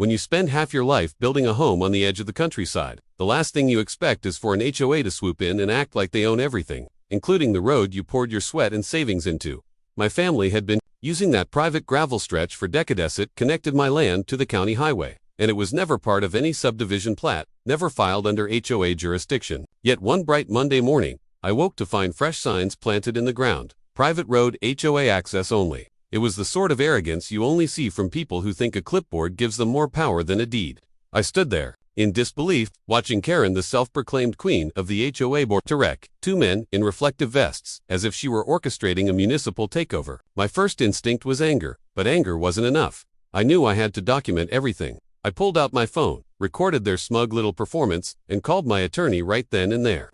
When you spend half your life building a home on the edge of the countryside, the last thing you expect is for an HOA to swoop in and act like they own everything, including the road you poured your sweat and savings into. My family had been using that private gravel stretch for decades. It connected my land to the county highway, and it was never part of any subdivision plat, never filed under HOA jurisdiction. Yet one bright Monday morning, I woke to find fresh signs planted in the ground. Private road, HOA access only. It was the sort of arrogance you only see from people who think a clipboard gives them more power than a deed. I stood there, in disbelief, watching Karen, the self-proclaimed queen of the HOA board, to wreck two men in reflective vests, as if she were orchestrating a municipal takeover. My first instinct was anger, but anger wasn't enough. I knew I had to document everything. I pulled out my phone, recorded their smug little performance, and called my attorney right then and there.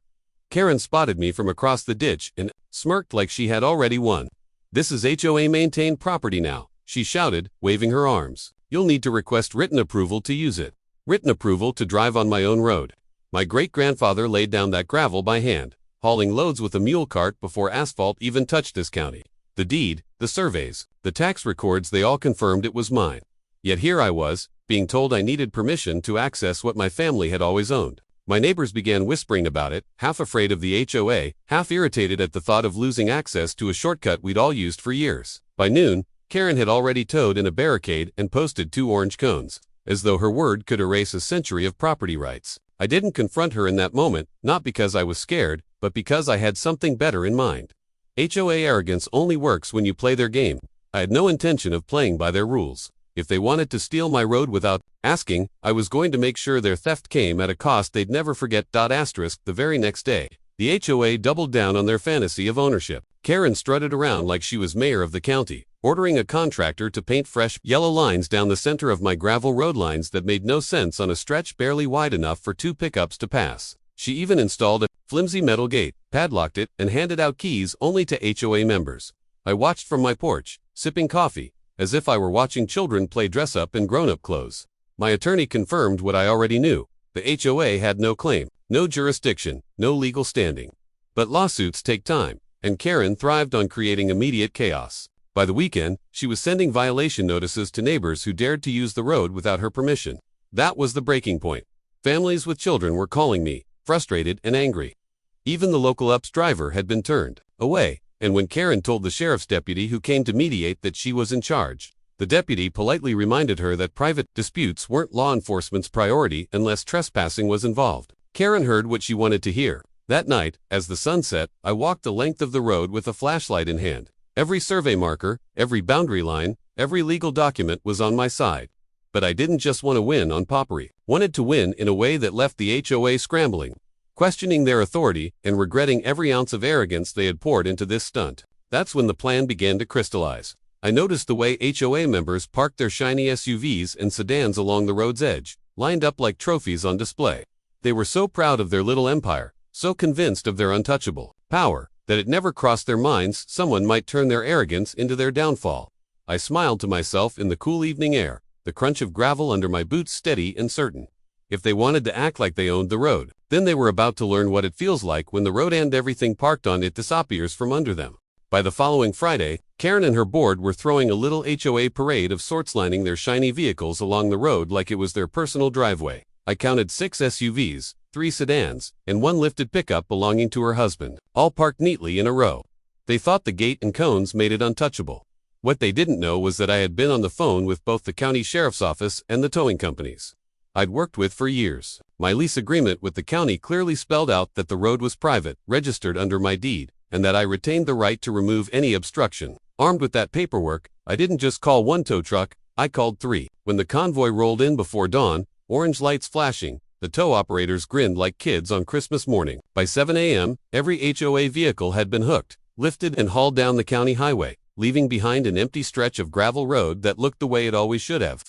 Karen spotted me from across the ditch and smirked like she had already won. "This is HOA maintained property now," she shouted, waving her arms. "You'll need to request written approval to use it. Written approval to drive on my own road." My great-grandfather laid down that gravel by hand, hauling loads with a mule cart before asphalt even touched this county. The deed, the surveys, the tax records, they all confirmed it was mine. Yet here I was, being told I needed permission to access what my family had always owned. My neighbors began whispering about it, half afraid of the HOA, half irritated at the thought of losing access to a shortcut we'd all used for years. By noon, Karen had already towed in a barricade and posted 2 orange cones, as though her word could erase a century of property rights. I didn't confront her in that moment, not because I was scared, but because I had something better in mind. HOA arrogance only works when you play their game. I had no intention of playing by their rules. If they wanted to steal my road without asking, I was going to make sure their theft came at a cost they'd never forget. The very next day, the HOA doubled down on their fantasy of ownership. Karen strutted around like she was mayor of the county, ordering a contractor to paint fresh yellow lines down the center of my gravel road, lines that made no sense on a stretch barely wide enough for 2 pickups to pass. She even installed a flimsy metal gate, padlocked it, and handed out keys only to HOA members. I watched from my porch, sipping coffee, as if I were watching children play dress-up in grown-up clothes. My attorney confirmed what I already knew. The HOA had no claim, no jurisdiction, no legal standing. But lawsuits take time, and Karen thrived on creating immediate chaos. By the weekend, she was sending violation notices to neighbors who dared to use the road without her permission. That was the breaking point. Families with children were calling me, frustrated and angry. Even the local UPS driver had been turned away. And when Karen told the sheriff's deputy who came to mediate that she was in charge, the deputy politely reminded her that private disputes weren't law enforcement's priority unless trespassing was involved. Karen heard what she wanted to hear. That night, as the sun set, I walked the length of the road with a flashlight in hand. Every survey marker, every boundary line, every legal document was on my side. But I didn't just want to win on poppery. Wanted to win in a way that left the HOA scrambling, questioning their authority and regretting every ounce of arrogance they had poured into this stunt. That's when the plan began to crystallize. I noticed the way HOA members parked their shiny SUVs and sedans along the road's edge, lined up like trophies on display. They were so proud of their little empire, so convinced of their untouchable power, that it never crossed their minds someone might turn their arrogance into their downfall. I smiled to myself in the cool evening air, the crunch of gravel under my boots steady and certain. If they wanted to act like they owned the road, then they were about to learn what it feels like when the road and everything parked on it disappears from under them. By the following Friday, Karen and her board were throwing a little HOA parade of sorts, lining their shiny vehicles along the road like it was their personal driveway. I counted 6 SUVs, 3 sedans, and 1 lifted pickup belonging to her husband, all parked neatly in a row. They thought the gate and cones made it untouchable. What they didn't know was that I had been on the phone with both the county sheriff's office and the towing companies I'd worked with for years. My lease agreement with the county clearly spelled out that the road was private, registered under my deed, and that I retained the right to remove any obstruction. Armed with that paperwork, I didn't just call 1 tow truck, I called 3. When the convoy rolled in before dawn, orange lights flashing, the tow operators grinned like kids on Christmas morning. By 7 a.m., every HOA vehicle had been hooked, lifted and hauled down the county highway, leaving behind an empty stretch of gravel road that looked the way it always should have.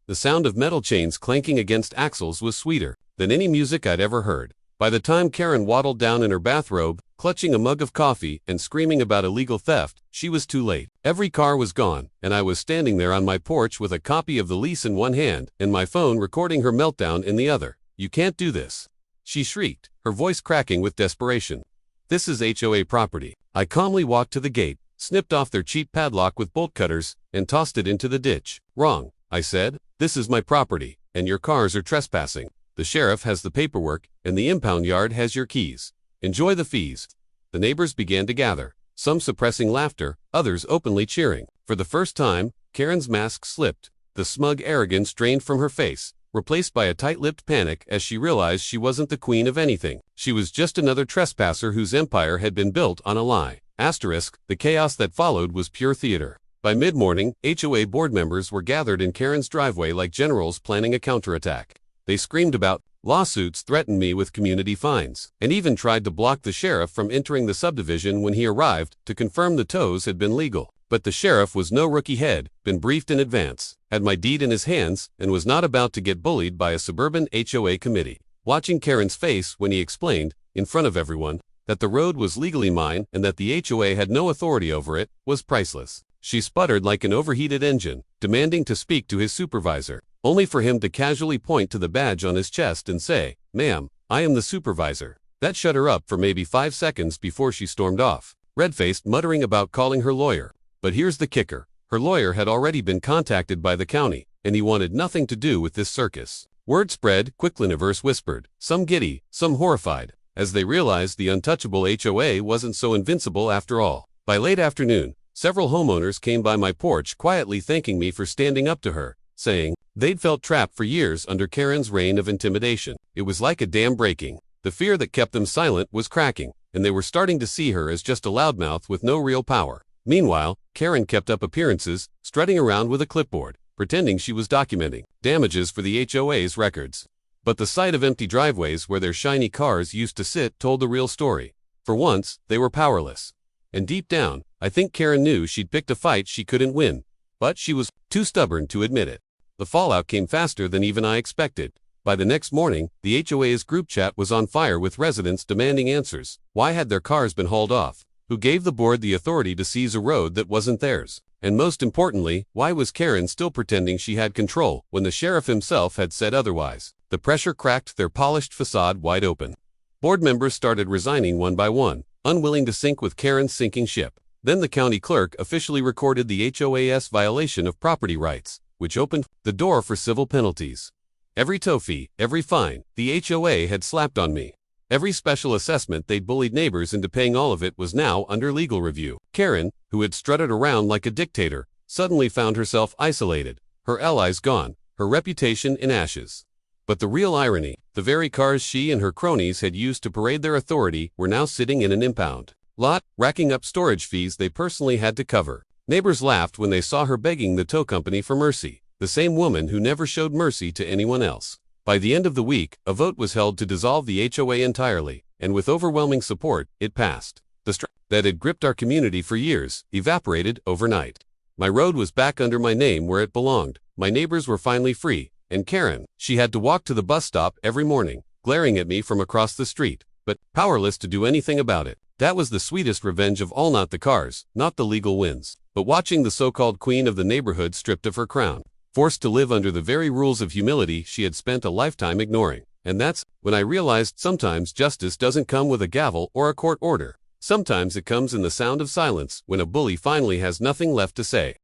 The sound of metal chains clanking against axles was sweeter than any music I'd ever heard. By the time Karen waddled down in her bathrobe, clutching a mug of coffee and screaming about illegal theft, she was too late. Every car was gone, and I was standing there on my porch with a copy of the lease in one hand and my phone recording her meltdown in the other. "You can't do this," she shrieked, her voice cracking with desperation. "This is HOA property." I calmly walked to the gate, snipped off their cheap padlock with bolt cutters, and tossed it into the ditch. "Wrong. I said. This is my property, and your cars are trespassing. The sheriff has the paperwork, and the impound yard has your keys. Enjoy the fees. The neighbors began to gather, some suppressing laughter, others openly cheering. For the first time, Karen's mask slipped. The smug arrogance drained from her face, replaced by a tight-lipped panic as she realized she wasn't the queen of anything. She was just another trespasser whose empire had been built on a lie. Asterisk, the chaos that followed was pure theater. By mid-morning, HOA board members were gathered in Karen's driveway like generals planning a counterattack. They screamed about lawsuits, threatened me with community fines, and even tried to block the sheriff from entering the subdivision when he arrived to confirm the tows had been legal. But the sheriff was no rookie head, been briefed in advance, had my deed in his hands, and was not about to get bullied by a suburban HOA committee. Watching Karen's face when he explained, in front of everyone, that the road was legally mine and that the HOA had no authority over it, was priceless. She sputtered like an overheated engine, demanding to speak to his supervisor, only for him to casually point to the badge on his chest and say, "Ma'am, I am the supervisor." That shut her up for maybe 5 seconds before she stormed off, red-faced, muttering about calling her lawyer. But here's the kicker. Her lawyer had already been contacted by the county, and he wanted nothing to do with this circus. Word spread, Quickliniverse whispered, some giddy, some horrified, as they realized the untouchable HOA wasn't so invincible after all. By late afternoon, several homeowners came by my porch quietly thanking me for standing up to her, saying they'd felt trapped for years under Karen's reign of intimidation. It was like a dam breaking. The fear that kept them silent was cracking, and they were starting to see her as just a loudmouth with no real power. Meanwhile, Karen kept up appearances, strutting around with a clipboard, pretending she was documenting damages for the HOA's records. But the sight of empty driveways where their shiny cars used to sit told the real story. For once, they were powerless. And deep down, I think Karen knew she'd picked a fight she couldn't win. But she was too stubborn to admit it. The fallout came faster than even I expected. By the next morning, the HOA's group chat was on fire with residents demanding answers. Why had their cars been hauled off? Who gave the board the authority to seize a road that wasn't theirs? And most importantly, why was Karen still pretending she had control when the sheriff himself had said otherwise? The pressure cracked their polished facade wide open. Board members started resigning one by one, unwilling to sink with Karen's sinking ship. Then the county clerk officially recorded the HOA's violation of property rights, which opened the door for civil penalties. Every tow fee, every fine, the HOA had slapped on me. Every special assessment they'd bullied neighbors into paying, all of it was now under legal review. Karen, who had strutted around like a dictator, suddenly found herself isolated, her allies gone, her reputation in ashes. But the real irony, the very cars she and her cronies had used to parade their authority were now sitting in an impound lot, racking up storage fees they personally had to cover. Neighbors laughed when they saw her begging the tow company for mercy, the same woman who never showed mercy to anyone else. By the end of the week, a vote was held to dissolve the HOA entirely, and with overwhelming support, it passed. The strength that had gripped our community for years evaporated overnight. My road was back under my name where it belonged, my neighbors were finally free, and Karen, she had to walk to the bus stop every morning, glaring at me from across the street, but powerless to do anything about it. That was the sweetest revenge of all, not the cars, not the legal wins, but watching the so-called queen of the neighborhood stripped of her crown, forced to live under the very rules of humility she had spent a lifetime ignoring. And that's when I realized sometimes justice doesn't come with a gavel or a court order. Sometimes it comes in the sound of silence when a bully finally has nothing left to say.